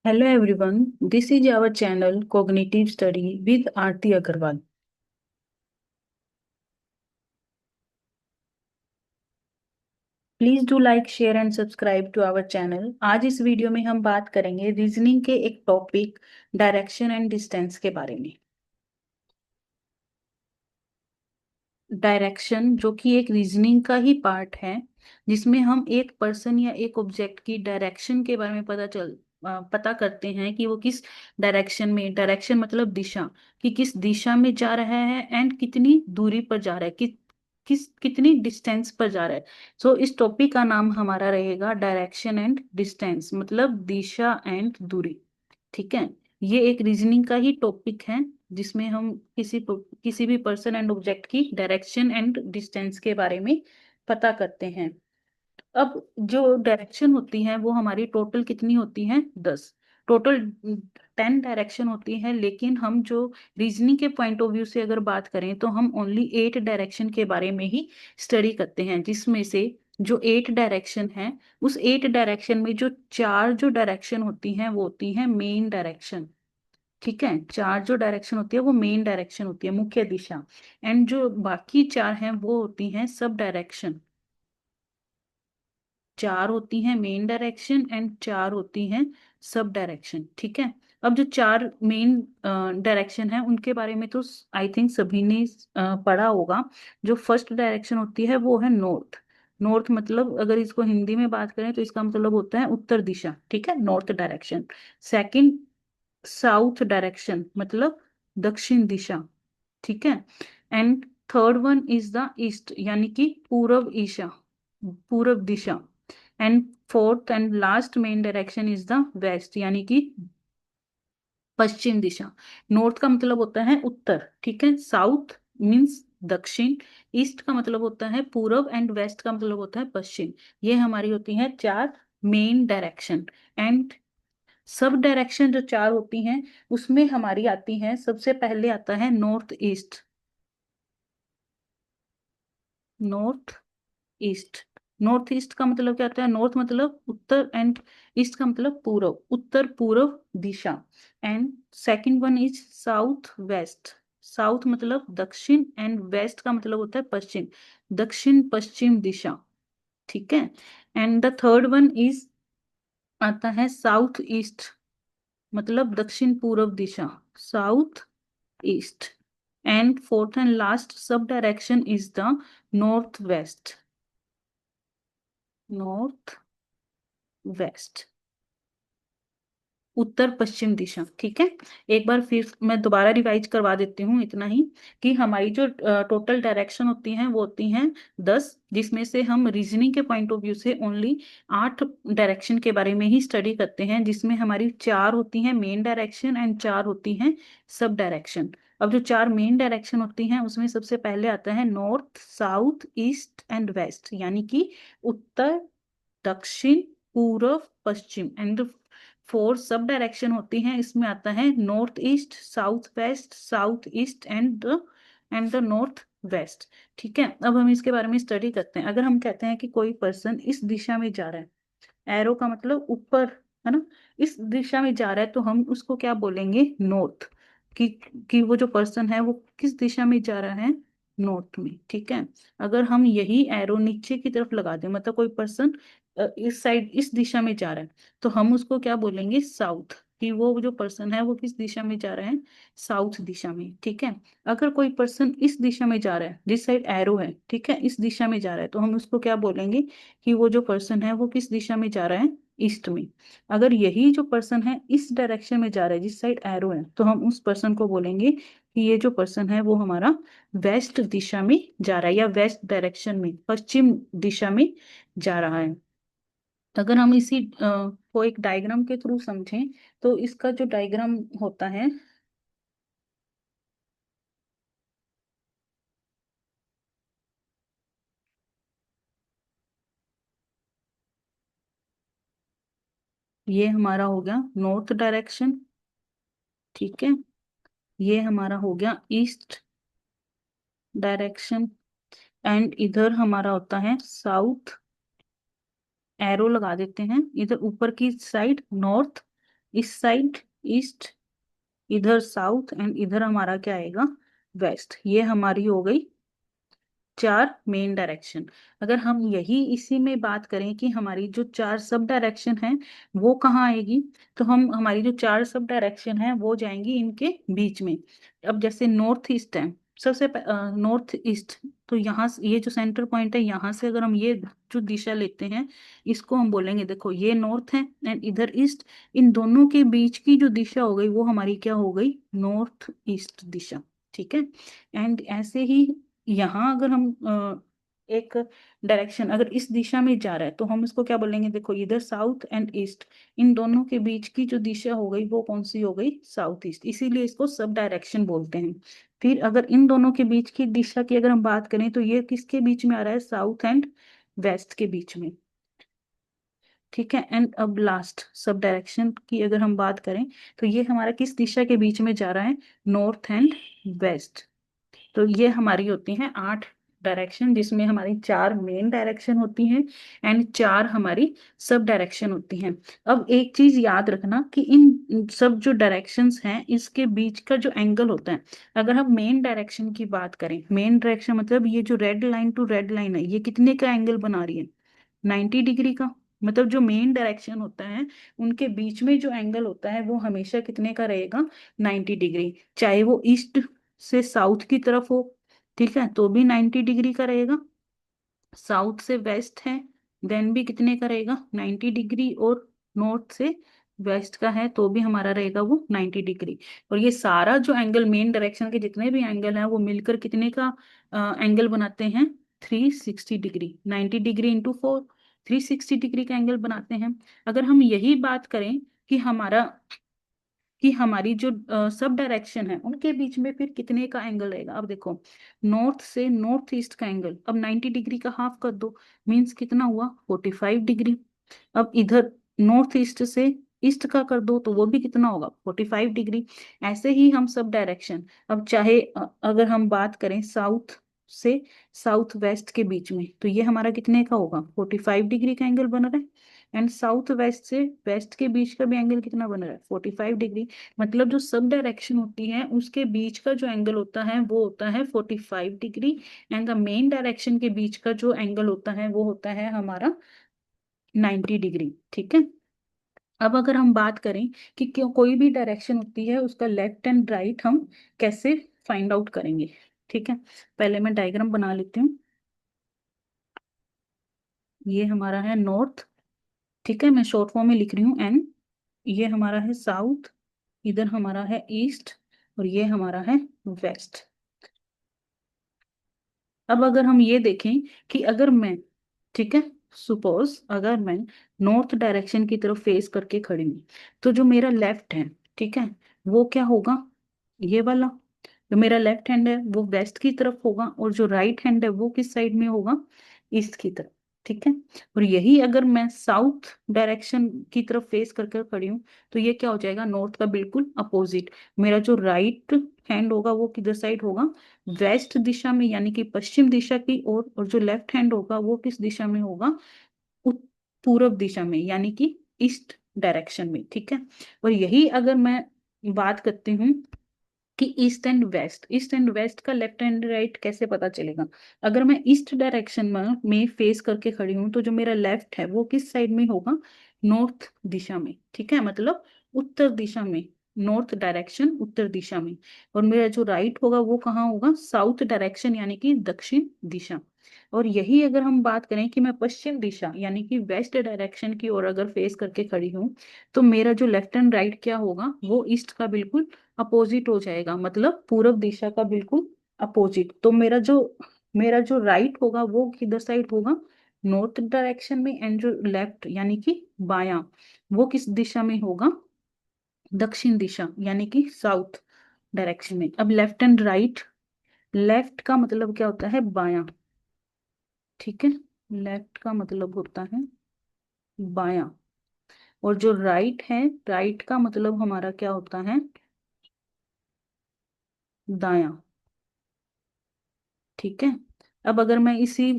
Hello everyone, this is our channel Cognitive Study with Aarti Agarwal. Please do like share and subscribe to our channel. आज इस video में हम बात करेंगे reasoning के एक टॉपिक डायरेक्शन एंड डिस्टेंस के बारे में। डायरेक्शन जो कि एक रीजनिंग का ही पार्ट है, जिसमें हम एक पर्सन या एक ऑब्जेक्ट की डायरेक्शन के बारे में पता करते हैं कि वो किस डायरेक्शन में, डायरेक्शन मतलब दिशा, कि किस दिशा में जा रहा है एंड कितनी दूरी पर जा रहा है, कितनी डिस्टेंस पर जा रहा है। सो इस टॉपिक का नाम हमारा रहेगा डायरेक्शन एंड डिस्टेंस, मतलब दिशा एंड दूरी। ठीक है, ये एक रीजनिंग का ही टॉपिक है जिसमें हम किसी भी पर्सन एंड ऑब्जेक्ट की डायरेक्शन एंड डिस्टेंस के बारे में पता करते हैं। अब जो डायरेक्शन होती है वो हमारी टोटल कितनी होती है? 10। टोटल 10 डायरेक्शन होती है, लेकिन हम जो रीजनिंग के पॉइंट ऑफ व्यू से अगर बात करें तो हम ओनली 8 डायरेक्शन के बारे में ही स्टडी करते हैं, जिसमें से जो 8 डायरेक्शन है, उस 8 डायरेक्शन में जो चार जो डायरेक्शन होती हैं वो होती हैं मेन डायरेक्शन। ठीक है, चार जो डायरेक्शन होती है वो मेन डायरेक्शन होती है, मुख्य दिशा। एंड जो बाकी चार हैं वो होती हैं सब डायरेक्शन। चार होती हैं मेन डायरेक्शन एंड चार होती हैं सब डायरेक्शन। ठीक है, अब जो चार मेन डायरेक्शन है उनके बारे में तो आई थिंक सभी ने पढ़ा होगा। जो फर्स्ट डायरेक्शन होती है वो है नॉर्थ। नॉर्थ मतलब अगर इसको हिंदी में बात करें तो इसका मतलब होता है उत्तर दिशा। ठीक है, north direction. Second, south direction मतलब दक्षिण दिशा। ठीक है, and third one is the east, यानी कि पूर्व ईशा, पूर्व दिशा। And fourth and last main direction is the west, यानी कि पश्चिम दिशा। नॉर्थ का मतलब होता है उत्तर, ठीक है, साउथ मीन्स दक्षिण, ईस्ट का मतलब होता है पूर्व एंड वेस्ट का मतलब होता है पश्चिम। ये हमारी होती हैं चार main direction. And sub direction जो चार होती हैं उसमें हमारी आती हैं, सबसे पहले आता है north east. North east, north east का मतलब क्या होता है? नॉर्थ मतलब उत्तर एंड ईस्ट का मतलब पूर्व, उत्तर पूर्व दिशा। And second one is south west. South मतलब दक्षिण एंड वेस्ट का मतलब होता है पश्चिम, दक्षिण पश्चिम दिशा। ठीक है, and the third one is आता है साउथ ईस्ट, मतलब दक्षिण पूर्व दिशा, south east. And fourth and last sub direction is the north west, north west, उत्तर पश्चिम दिशा। ठीक है, एक बार फिर मैं दोबारा रिवाइज करवा देती हूँ इतना ही, कि हमारी जो टोटल डायरेक्शन होती हैं वो होती हैं 10, जिसमें से हम रीजनिंग के पॉइंट ऑफ व्यू से ओनली 8 डायरेक्शन के बारे में ही स्टडी करते हैं, जिसमें हमारी चार होती हैं मेन डायरेक्शन एंड चार होती हैं सब डायरेक्शन। अब जो चार मेन डायरेक्शन होती हैं उसमें सबसे पहले आता है north, south, east and west, यानी कि उत्तर, दक्षिण, पूर्व, पश्चिम। एंड फोर सब डायरेक्शन होती हैं, इसमें आता है north east, south west, south east and the north west. ठीक है, अब हम इसके बारे में स्टडी करते हैं। अगर हम कहते हैं कि कोई पर्सन इस दिशा में जा रहा है, एरो का मतलब ऊपर, है ना, इस दिशा में जा रहा है तो हम उसको क्या बोलेंगे? नॉर्थ। कि कि वो जो पर्सन है वो किस दिशा में जा रहा है? नॉर्थ में। ठीक है, अगर हम यही एरो नीचे की तरफ लगा दें, मतलब कोई पर्सन इस साइड इस दिशा में जा रहा है, तो हम उसको क्या बोलेंगे? साउथ। कि वो जो पर्सन है वो किस दिशा में जा रहा है? साउथ दिशा में। ठीक है, अगर कोई पर्सन इस दिशा में जा रहा है, जिस साइड एरो है, ठीक है, इस दिशा में जा रहा है, तो हम उसको क्या बोलेंगे? कि वो जो पर्सन है वो किस दिशा में जा रहा है? ईस्ट में। अगर यही जो पर्सन है इस डायरेक्शन में जा रहा है जिस साइड एरो है, तो हम उस पर्सन को बोलेंगे कि ये जो पर्सन है वो हमारा वेस्ट दिशा में जा रहा है, या वेस्ट डायरेक्शन में, पश्चिम दिशा में जा रहा है। अगर हम इसी को एक डायग्राम के थ्रू समझें, तो इसका जो डायग्राम होता है, ये हमारा हो गया नॉर्थ डायरेक्शन। ठीक है, ये हमारा हो गया ईस्ट डायरेक्शन, एंड इधर हमारा होता है साउथ। एरो लगा देते हैं इधर ऊपर की साइड नॉर्थ, इस साइड ईस्ट, इधर साउथ एंड इधर हमारा क्या आएगा, वेस्ट। ये हमारी हो गई चार मेन डायरेक्शन। अगर हम यही इसी में बात करें कि हमारी जो चार सब डायरेक्शन है वो कहाँ आएगी, तो हम हमारी जो चार सब डायरेक्शन है वो जाएंगी इनके बीच में। अब जैसे नॉर्थ ईस्ट है, सबसे नॉर्थ ईस्ट, तो यहाँ ये जो सेंटर पॉइंट है यहाँ से अगर हम ये जो दिशा लेते हैं इसको हम बोलेंगे, देखो ये नॉर्थ है एंड इधर ईस्ट, इन दोनों के बीच की जो दिशा हो गई वो हमारी क्या हो गई, नॉर्थ ईस्ट दिशा। ठीक है। एंड ऐसे ही यहाँ अगर हम एक डायरेक्शन अगर इस दिशा में जा रहा है तो हम इसको क्या बोलेंगे, देखो इधर साउथ एंड ईस्ट, इन दोनों के बीच की जो दिशा हो गई वो कौन सी हो गई, साउथ ईस्ट, इसीलिए इसको सब डायरेक्शन बोलते हैं। फिर अगर इन दोनों के बीच की दिशा की अगर हम बात करें तो ये किसके बीच में आ रहा है, साउथ एंड वेस्ट के बीच में। ठीक है। एंड अब लास्ट सब डायरेक्शन की अगर हम बात करें तो ये हमारा किस दिशा के बीच में जा रहा है, नॉर्थ एंड वेस्ट। तो ये हमारी होती हैं 8 डायरेक्शन, जिसमें हमारी 4 मेन डायरेक्शन होती हैं एंड 4 हमारी सब डायरेक्शन होती हैं। अब एक चीज याद रखना कि इन सब जो डायरेक्शंस हैं इसके बीच का जो एंगल होता है, अगर हम मेन डायरेक्शन की बात करें, मेन डायरेक्शन मतलब ये जो red line to red line है ये कितने का एंगल बना रही है, 90 डिग्री का। मतलब जो मेन डायरेक्शन होता है उनके बीच में जो एंगल होता है वो हमेशा कितने का रहेगा, 90 डिग्री। चाहे वो ईस्ट से साउथ की तरफ हो, ठीक है, तो भी 90 डिग्री का रहेगा। साउथ से वेस्ट है देन भी कितने का रहेगा, 90 डिग्री। और नॉर्थ से वेस्ट का है तो भी हमारा रहेगा वो 90 डिग्री। और ये सारा जो एंगल मेन डायरेक्शन के जितने भी एंगल हैं वो मिलकर कितने का एंगल बनाते हैं, 360 डिग्री। 90 डिग्री इंटू 4, 360 डिग्री का एंगल बनाते हैं। अगर हम यही बात करें कि हमारी जो सब डायरेक्शन है उनके बीच में फिर कितने का एंगल रहेगा, अब देखो नॉर्थ से नॉर्थ ईस्ट का एंगल अब 90 डिग्री का हाफ कर दो, मीन्स कितना हुआ, 45 डिग्री। अब इधर नॉर्थ ईस्ट से ईस्ट का कर दो तो वो भी कितना होगा, 45 डिग्री। ऐसे ही हम सब डायरेक्शन, अब चाहे अगर हम बात करें साउथ से साउथ वेस्ट के बीच में तो ये हमारा कितने का होगा, 45 डिग्री का एंगल बन रहा है। एंड साउथ वेस्ट से वेस्ट के बीच का भी एंगल कितना बन रहा है, 45 डिग्री। मतलब जो सब डायरेक्शन होती है उसके बीच का जो एंगल होता है वो होता है 45 degree. And the main direction के बीच का जो एंगल होता है वो होता है हमारा 90 डिग्री। ठीक है। अब अगर हम बात करें कि क्यों कोई भी डायरेक्शन होती है उसका लेफ्ट एंड राइट हम कैसे फाइंड आउट करेंगे। ठीक है, पहले मैं डायग्राम बना लेती हूँ। ये हमारा है नॉर्थ, ठीक है, मैं शॉर्ट फॉर्म में लिख रही हूँ एन। ये हमारा है साउथ, इधर हमारा है ईस्ट, और ये हमारा है वेस्ट। अब अगर हम ये देखें कि अगर मैं, ठीक है, सपोज अगर मैं नॉर्थ डायरेक्शन की तरफ फेस करके खड़ी हूँ तो जो मेरा लेफ्ट है, ठीक है, वो क्या होगा, ये वाला जो मेरा लेफ्ट हैंड है वो वेस्ट की तरफ होगा, और जो राइट हैंड है वो किस साइड में होगा, ईस्ट की तरफ। ठीक है। और यही अगर मैं साउथ डायरेक्शन की तरफ फेस करके खड़ी हूँ तो ये क्या हो जाएगा, नॉर्थ का बिल्कुल अपोजिट। मेरा जो राइट हैंड होगा वो किधर साइड होगा, वेस्ट दिशा में यानी कि पश्चिम दिशा की ओर, और जो लेफ्ट हैंड होगा वो किस दिशा में होगा, पूर्व दिशा में यानी कि ईस्ट डायरेक्शन में। ठीक है। और यही अगर मैं बात करती हूँ कि ईस्ट एंड वेस्ट का लेफ्ट एंड राइट कैसे पता चलेगा, अगर मैं ईस्ट डायरेक्शन में फेस करके खड़ी हूँ तो जो मेरा लेफ्ट है वो किस साइड में होगा, नॉर्थ दिशा में। ठीक है, मतलब उत्तर दिशा में, नॉर्थ डायरेक्शन उत्तर दिशा में। और मेरा जो राइट होगा वो कहाँ होगा, साउथ डायरेक्शन यानी कि दक्षिण दिशा। और यही अगर हम बात करें कि मैं पश्चिम दिशा यानी कि वेस्ट डायरेक्शन की ओर अगर फेस करके खड़ी हूँ तो मेरा जो लेफ्ट एंड राइट क्या होगा, वो ईस्ट का बिल्कुल अपोजिट हो जाएगा, मतलब पूरब दिशा का बिल्कुल अपोजिट। तो मेरा जो राइट होगा वो किधर साइड होगा, नॉर्थ डायरेक्शन में। एंड जो लेफ्ट यानी कि बायां, वो किस दिशा में होगा, दक्षिण दिशा यानी कि साउथ डायरेक्शन में। अब लेफ्ट एंड राइट, लेफ्ट का मतलब क्या होता है, बायां, ठीक है, लेफ्ट का मतलब होता है बायां। और जो राइट है, राइट का मतलब हमारा क्या होता है, दायां। ठीक है। अब अगर मैं इसी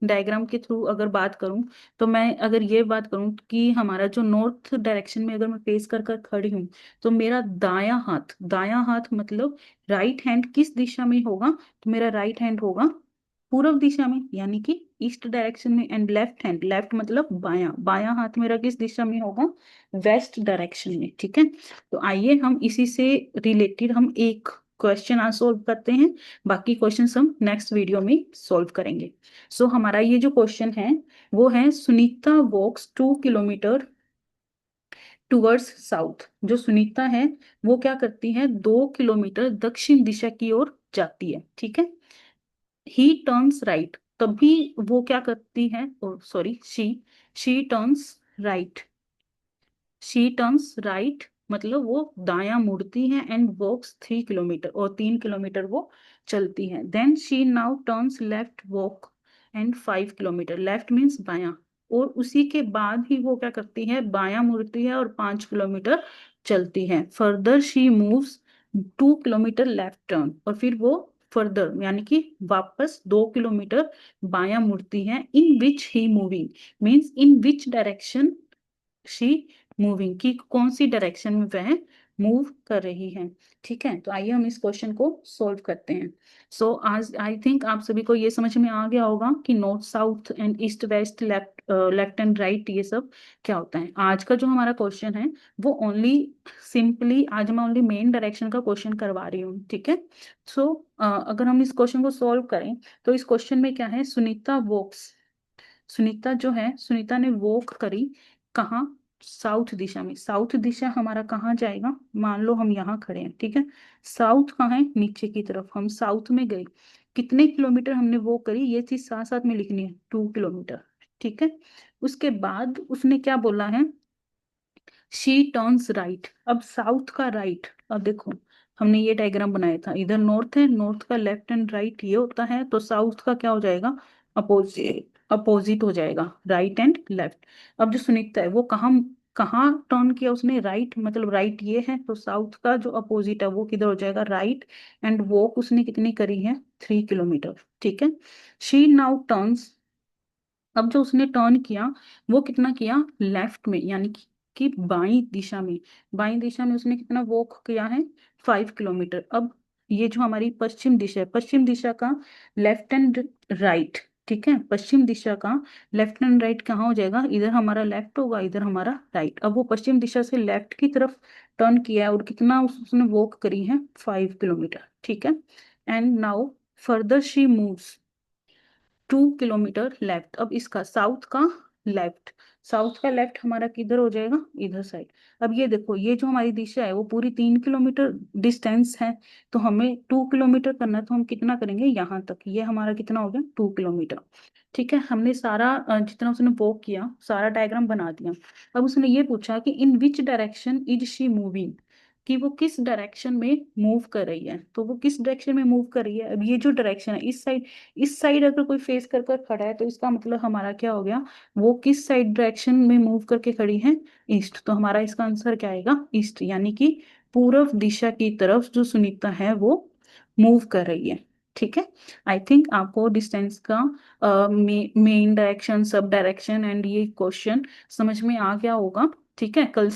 डायग्राम के थ्रू अगर बात करूं, तो मैं अगर ये बात करूं कि हमारा जो नॉर्थ डायरेक्शन में अगर मैं फेस कर कर खड़ी हूं, तो मेरा दायां हाथ मतलब राइट हैंड किस दिशा में होगा, तो मेरा राइट हैंड होगा पूर्व दिशा में, यानी कि ईस्ट डायरेक्शन में। एंड लेफ्ट हैंड, लेफ्ट मतलब बायां, बायां हाथ मेरा किस दिशा में होगा, वेस्ट डायरेक्शन में। ठीक है, तो आइए हम इसी से रिलेटेड हम एक क्वेश्चन आज सोल्व करते हैं, बाकी क्वेश्चन हम नेक्स्ट वीडियो में सोल्व करेंगे। सो हमारा ये जो क्वेश्चन है वो है, सुनीता वॉक्स 2 किलोमीटर टुवर्ड्स साउथ। जो सुनीता है वो क्या करती है, 2 किलोमीटर दक्षिण दिशा की ओर जाती है। ठीक है, ही टर्न्स राइट, तभी वो क्या करती है, sorry, she turns right, she turns right मतलब वो दायां मुड़ती है, एंड वॉक्स 3 किलोमीटर, और 3 किलोमीटर वो चलती है। Then she now turns left walk and 5 kilometre, left means बायां, और उसी के बाद ही वो क्या करती है, बायां मुड़ती है और 5 किलोमीटर चलती है। Further she moves 2 kilometre left turn, और फिर वो फर्दर यानी कि वापस 2 किलोमीटर बायां मुड़ती है। In which he moving means in which direction she moving, की कौन सी डायरेक्शन में वह मूव कर रही है। ठीक है, तो आइए हम इस क्वेश्चन को सॉल्व करते हैं। सो आज आई थिंक आप सभी को ये समझ में आ गया होगा कि north south and east west, left and right, ये सब क्या होता है। आज का जो हमारा क्वेश्चन है वो ओनली सिंपली, आज मैं ओनली मेन डायरेक्शन का क्वेश्चन करवा रही हूँ। ठीक है, सो अगर हम इस क्वेश्चन को सॉल्व करें, तो इस क्वेश्चन में क्या है, सुनीता वॉक्स, सुनीता जो है, सुनीता ने वॉक करी कहाँ, साउथ दिशा में। साउथ दिशा हमारा कहाँ जाएगा, मान लो हम यहाँ खड़े हैं। ठीक है, साउथ कहाँ है, नीचे की तरफ, हम साउथ में गए। कितने किलोमीटर हमने वॉक करी, ये चीज साथ साथ में लिखनी है, 2 किलोमीटर। ठीक है, उसके बाद उसने क्या बोला है, शी टर्न्स राइट। अब साउथ का राइट, अब देखो हमने ये डायग्राम बनाया था, इधर नॉर्थ है, नॉर्थ का लेफ्ट एंड राइट ये होता है, तो साउथ का क्या हो जाएगा, अपोजिट, अपोजिट हो जाएगा, राइट एंड लेफ्ट। अब जो सुनीता है वो कहाँ कहाँ टर्न किया उसने, राइट, मतलब राइट ये है, तो साउथ का जो अपोजिट है वो किधर हो जाएगा, राइट। एंड वॉक उसने कितनी करी है, 3 किलोमीटर। ठीक है, शी नाउ टर्न्स, अब जो उसने टर्न किया वो कितना किया, लेफ्ट में, यानी कि बाई दिशा में, बाई दिशा में उसने कितना वॉक किया है, 5 किलोमीटर। अब ये जो हमारी पश्चिम दिशा है, पश्चिम दिशा का लेफ्ट एंड राइट, ठीक है, पश्चिम दिशा का लेफ्ट एंड राइट कहाँ हो जाएगा, इधर हमारा लेफ्ट होगा, इधर हमारा राइट। अब वो पश्चिम दिशा से लेफ्ट की तरफ टर्न किया है, और कितना उसने वॉक करी है, 5 किलोमीटर। ठीक है, and now further she moves 2 kilometre left. अब इसका साउथ का लेफ्ट, साउथ का लेफ्ट हमारा किधर हो जाएगा, इधर साइड। अब ये देखो, ये जो हमारी दिशा है वो पूरी 3 किलोमीटर डिस्टेंस है, तो हमें 2 किलोमीटर करना है, तो हम कितना करेंगे, यहाँ तक, ये हमारा कितना हो गया, 2 किलोमीटर। ठीक है, हमने सारा जितना उसने वॉक किया सारा डायग्राम बना दिया। अब उसने ये पूछा कि in which direction is she moving, कि वो किस डायरेक्शन में मूव कर रही है, तो वो किस डायरेक्शन में मूव कर रही है। अब ये जो डायरेक्शन है, इस साइड, इस साइड अगर कोई फेस कर कर खड़ा है, तो इसका मतलब हमारा क्या हो गया, वो किस साइड डायरेक्शन में मूव करके खड़ी है, ईस्ट। तो हमारा इसका आंसर क्या आएगा, ईस्ट, यानी कि पूर्व दिशा की तरफ जो सुनीता है वो मूव कर रही है। ठीक है, आई थिंक आपको डिस्टेंस का main direction, sub direction and ये क्वेश्चन समझ में आ गया होगा। ठीक है, कल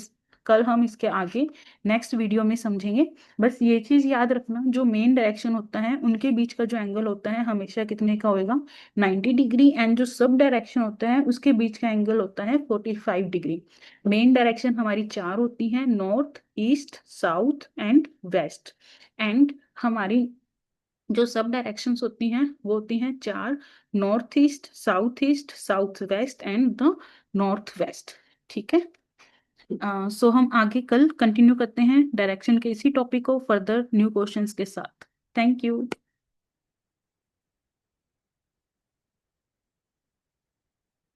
कल हम इसके आगे नेक्स्ट वीडियो में समझेंगे। बस ये चीज याद रखना, जो मेन डायरेक्शन होता है उनके बीच का जो एंगल होता है हमेशा कितने का होएगा, 90 डिग्री, एंड जो सब डायरेक्शन होता है उसके बीच का एंगल होता है 45 डिग्री। मेन डायरेक्शन हमारी चार होती है, north, east, south and west. And हमारी जो सब डायरेक्शंस होती हैं वो होती हैं चार, north east, south waste and the north west. ठीक है, सो हम आगे कल कंटिन्यू करते हैं डायरेक्शन के इसी टॉपिक को फर्दर न्यू क्वेश्चंस के साथ। Thank you.